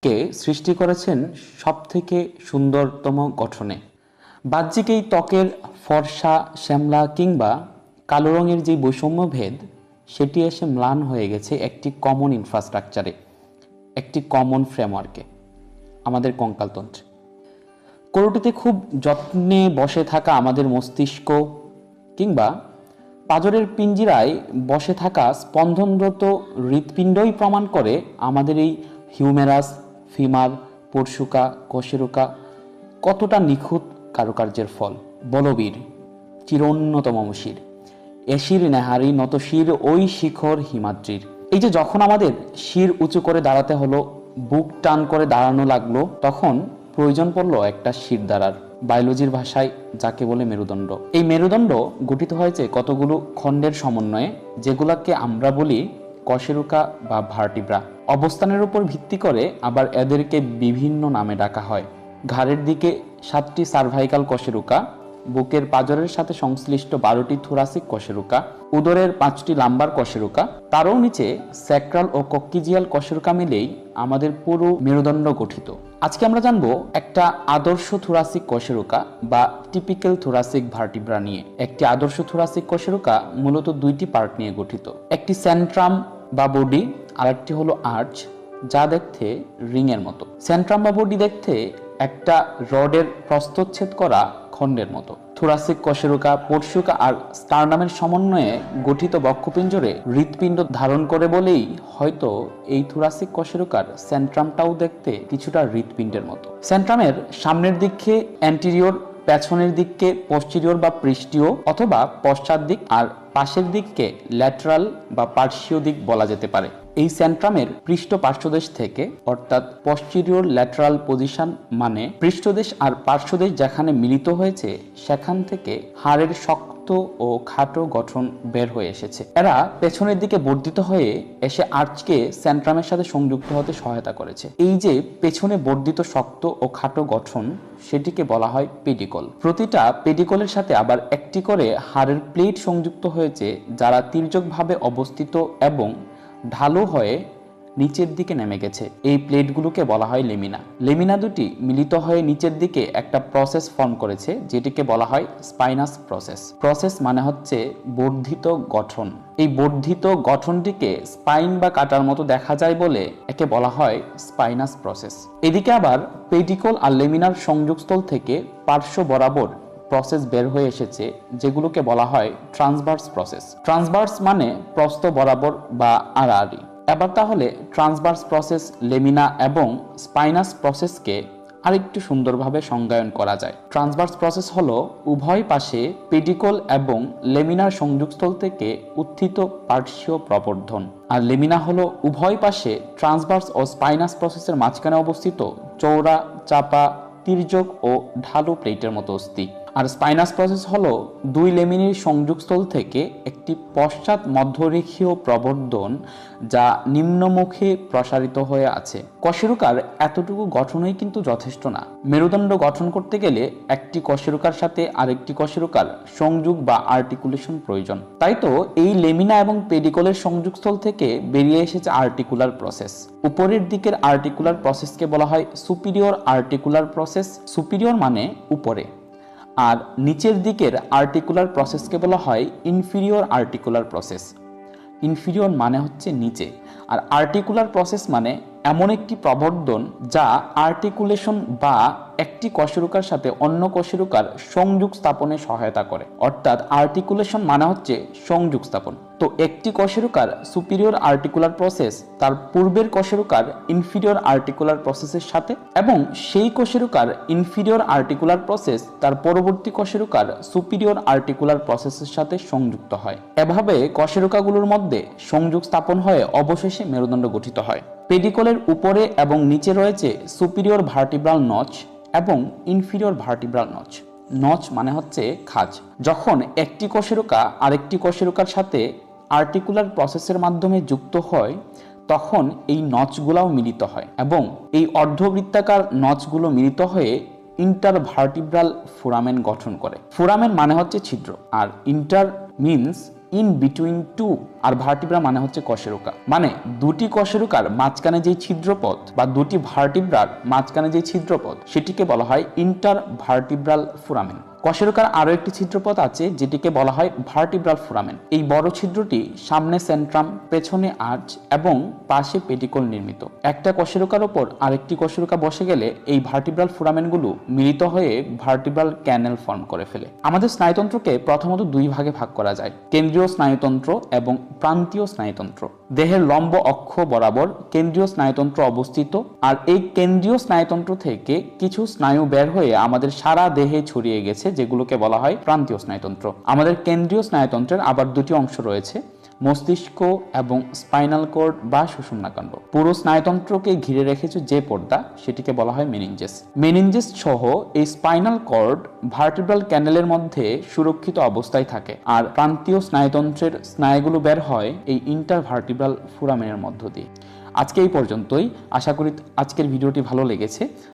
কে সৃষ্টি করেছেন সবথেকে সুন্দরতম গঠনে। বাহ্যিক এই ত্বকের ফর্সা, শ্যামলা কিংবা কালো রঙের যে বৈষম্যভেদ, সেটি এসে ম্লান হয়ে গেছে একটি কমন ইনফ্রাস্ট্রাকচারে, একটি কমন ফ্রেমওয়ার্কে, আমাদের কঙ্কালতন্ত্রে। কোরটিতে খুব যত্নে বসে থাকা আমাদের মস্তিষ্ক কিংবা পাঁজরের পিঞ্জিরায় বসে থাকা স্পন্দনরত হৃৎপিণ্ডই প্রমাণ করে আমাদের এই হিউমেরাস, ফিমার, পরশুকা, কশেরুকা কতটা নিখুঁত কারুকার্যের ফল। বলবীর, চিরোন্নতম শির, এশির নেহারি নতশির ওই শিখর হিমাদ্রির। এই যে যখন আমাদের শির উঁচু করে দাঁড়াতে হলো, বুক টান করে দাঁড়ানো লাগলো, তখন প্রয়োজন পড়লো একটা শির দাঁড়ার। বায়োলজির ভাষায় যাকে বলে মেরুদণ্ড। এই মেরুদণ্ড গঠিত হয়েছে কতগুলো খণ্ডের সমন্বয়ে, যেগুলোকে আমরা বলি কশেরুকা বা ভার্টিব্রা। অবস্থানের উপর ভিত্তি করে আবার এদেরকে বিভিন্ন নামে ডাকা হয়। ঘাড়ের দিকে 7টি সার্ভাইকাল কশেরুকা, বুকের পাঁজরের সাথে সংশ্লিষ্ট 12টি থোরাসিক কশেরুকা, উদরের 5টি লাম্বার কশেরুকা, তারও নিচে স্যাক্রাল ও কক্কিজিয়াল কশেরুকা মিলেই আমাদের পুরো মেরুদণ্ড গঠিত। আজকে আমরা জানবো একটা আদর্শ থোরাসিক কশেরুকা বা টিপিক্যাল থোরাসিক ভার্টিব্রা নিয়ে। একটি আদর্শ থোরাসিক কশেরুকা মূলত 2টি পার্ট নিয়ে গঠিত। একটি সেন্ট্রাম বা বডি, আর একটি হলো আর্চ, যা দেখতে রিংয়ের মতো। সেন্ট্রাম বা বডি দেখতে একটা রডের প্রস্থচ্ছেদ করা খণ্ডের মতো। থোরাসিক কশেরুকা, পরশুকা আর স্টার্নামের সমন্বয়ে গঠিত বক্ষপিঞ্জরে হৃৎপিণ্ড ধারণ করে বলেই হয়তো এই থোরাসিক কশেরুকার সেন্ট্রামটাও দেখতে কিছুটা হৃৎপিণ্ডের মতো। সেন্ট্রামের সামনের দিকে অ্যান্টিরিয়র, পেছনের দিককে পোস্টেরিয়র বা পৃষ্ঠীয় অথবা পশ্চাৎ দিক, আর পাশের দিককে ল্যাটারাল বা পার্শ্বীয় দিক বলা যেতে পারে। এই সেন্ট্রামের পৃষ্ঠ পার্শ্বদেশ থেকে, অর্থাৎ পশ্চেরিয়র ল্যাটারাল পজিশন মানে পৃষ্ঠদেশ আর পার্শ্বদেশ যেখানে মিলিত হয়েছে, সেখান থেকে হাড়ের শক্ত ও খাটো গঠন বের হয়ে এসেছে। এরা পেছনের দিকে বর্ধিত হয়ে এসে আর্চকে সেন্ট্রামের সাথে সংযুক্ত হতে সহায়তা করেছে। এই যে পেছনে বর্ধিত শক্ত ও খাটো গঠন, সেটিকে বলা হয় পেডিকল। প্রতিটা পেডিকলের সাথে আবার একটি করে হাড়ের প্লেট সংযুক্ত হয়েছে, যারা তির্যকভাবে অবস্থিত এবং ঢালু হয়ে নিচের দিকে নেমে গেছে। এই প্লেটগুলোকে বলা হয় লেমিনা। লেমিনা দুটি মিলিত হয়ে নিচের দিকে একটা প্রসেস ফর্ম করেছে, যেটিকে বলা হয় স্পাইনাস প্রসেস। প্রসেস মানে হচ্ছে বর্ধিত গঠন। এই বর্ধিত গঠনটিকে স্পাইন বা কাটার মতো দেখা যায় বলে একে বলা হয় স্পাইনাস প্রসেস। এদিকে আবার পেডিকল আর লেমিনার সংযোগস্থল থেকে পার্শ্ব বরাবর প্রসেস বের হয়ে এসেছে, যেগুলোকে বলা হয় ট্রান্সভার্স প্রসেস। ট্রান্সভার্স মানে প্রস্থ বরাবর বা আড়াআড়ি। এবার তাহলে ট্রান্সভার্স প্রসেস, লেমিনা এবং স্পাইনাস প্রসেসকে আরেকটু সুন্দরভাবে সংজ্ঞায়ন করা যায়। ট্রান্সভার্স প্রসেস হলো উভয় পাশে পেডিকল এবং লেমিনার সংযোগস্থল থেকে উত্থিত পার্শ্বীয় প্রবর্ধন, আর লেমিনা হলো উভয় পাশে ট্রান্সভার্স ও স্পাইনাস প্রসেসের মাঝখানে অবস্থিত চওড়া, চাপা, তির্যক ও ঢালু প্লেটের মতো অস্থি। আর স্পাইনাস প্রসেস হলো দুই লেমিনির সংযোগস্থল থেকে একটি পশ্চাৎ মধ্যরেখীয় প্রবর্ধন, যা নিম্নমুখে প্রসারিত হয়ে আছে। কশেরুকার এতটুকু গঠনই কিন্তু যথেষ্ট না। মেরুদণ্ড গঠন করতে গেলে একটি কশেরুকার সাথে আরেকটি কশেরুকার সংযোগ বা আর্টিকুলেশন প্রয়োজন। তাই তো এই লেমিনা এবং পেডিকলের সংযোগস্থল থেকে বেরিয়ে এসেছে আর্টিকুলার প্রসেস। উপরের দিকের আর্টিকুলার প্রসেসকে বলা হয় সুপিরিয়র আর্টিকুলার প্রসেস। সুপিরিয়র মানে উপরে, আর নিচের দিকের আর্টিকুলার প্রসেসকে বলা হয় ইনফিরিয়র আর্টিকুলার প্রসেস। ইনফিরিয়র মানে হচ্ছে নিচে, আর আর্টিকুলার প্রসেস মানে এমন একটি প্রবর্ধন যা আর্টিকুলেশন বা একটি কশেরুকার সাথে অন্য কশেরুকার সংযোগ স্থাপনে সহায়তা করে। অর্থাৎ আর্টিকুলেশন মানে হচ্ছে সংযোগ স্থাপন। তো একটি কশেরুকার সুপিরিয়র আর্টিকুলার প্রসেস তার পূর্বের কশেরুকার ইনফিরিয়র আর্টিকুলার প্রসেসের সাথে, এবং সেই কশেরুকার ইনফিরিয়র আর্টিকুলার প্রসেস তার পরবর্তী কশেরুকার সুপিরিয়র আর্টিকুলার প্রসেসের সাথে সংযুক্ত হয়। এভাবে কশেরুকাগুলোর মধ্যে সংযোগ স্থাপন হয়ে অবশেষে মেরুদণ্ড গঠিত হয়। পেডিকলের উপরে এবং নিচে রয়েছে সুপিরিয়র ভার্টিব্রাল নচ এবং ইনফিরিয়র ভার্টিব্রাল নচ। নচ মানে হচ্ছে খাঁজ। যখন একটি কশেরুকা আরেকটি কশেরুকার সাথে আর্টিকুলার প্রসেসের মাধ্যমে যুক্ত হয়, তখন এই নচগুলাও মিলিত হয় এবং এই অর্ধবৃত্তাকার নচগুলো মিলিত হয়ে ইন্টারভার্টিব্রাল ফোরামেন গঠন করে। ফোরামেন মানে হচ্ছে ছিদ্র, আর inter means in between two, আর ভার্টিব্রা মানে হচ্ছে কশেরুকা। মানে দুটি কশেরুকার মাঝখানে যে ছিদ্রপথ বা দুটি ভার্টিব্রার মাঝখানে যে ছিদ্রপথ সেটিকে বলা হয় ইন্টার ভার্টিব্রাল ফোরামেন। কশেরুকার আরো একটি ছিদ্রপথ আছে যেটিকে বলা হয় ভার্টিব্রাল ফোরামেন। এই বড় ছিদ্রটি সামনে সেন্ট্রাম, পেছনে আর্চ এবং পাশে পেটিকল নির্মিত। একটা কশেরুকার ওপর আরেকটি কশেরুকা বসে গেলে এই ভার্টিব্রাল ফোরামেনগুলো মিলিত হয়ে ভার্টিব্রাল ক্যানেল ফর্ম করে ফেলে। আমাদের স্নায়ুতন্ত্রকে প্রথমত দুই ভাগে ভাগ করা যায়, কেন্দ্রীয় স্নায়ুতন্ত্র এবং প্রান্তীয় স্নায়ুতন্ত্র। দেহের লম্ব অক্ষ বরাবর কেন্দ্রীয় স্নায়ুতন্ত্র অবস্থিত, আর এই কেন্দ্রীয় স্নায়ুতন্ত্র থেকে কিছু স্নায়ু বের হয়ে আমাদের সারা দেহে ছড়িয়ে গেছে, যেগুলোকে বলা হয় প্রান্তীয় স্নায়ুতন্ত্র। আমাদের কেন্দ্রীয় স্নায়ুতন্ত্রের আবার দুটি অংশ রয়েছে, মস্তিষ্ক এবং স্পাইনাল কর্ড বা সুষুম্নাকাণ্ড। পুরো স্নায়ুতন্ত্রকে ঘিরে রেখেছে যে পর্দা সেটিকে বলা হয় মেনিনজেস। মেনিনজেস সহ এই স্পাইনাল কর্ড ভার্টিব্রাল ক্যানেলের মধ্যে সুরক্ষিত অবস্থায় থাকে, আর প্রান্তীয় স্নায়ুতন্ত্রের স্নায়ুগুলো বের হয় এই ইন্টারভার্টিব্রাল ফোরামেনের মধ্য দিয়ে। আজকে এই পর্যন্তই। আশা করি আজকের ভিডিওটি ভালো লেগেছে।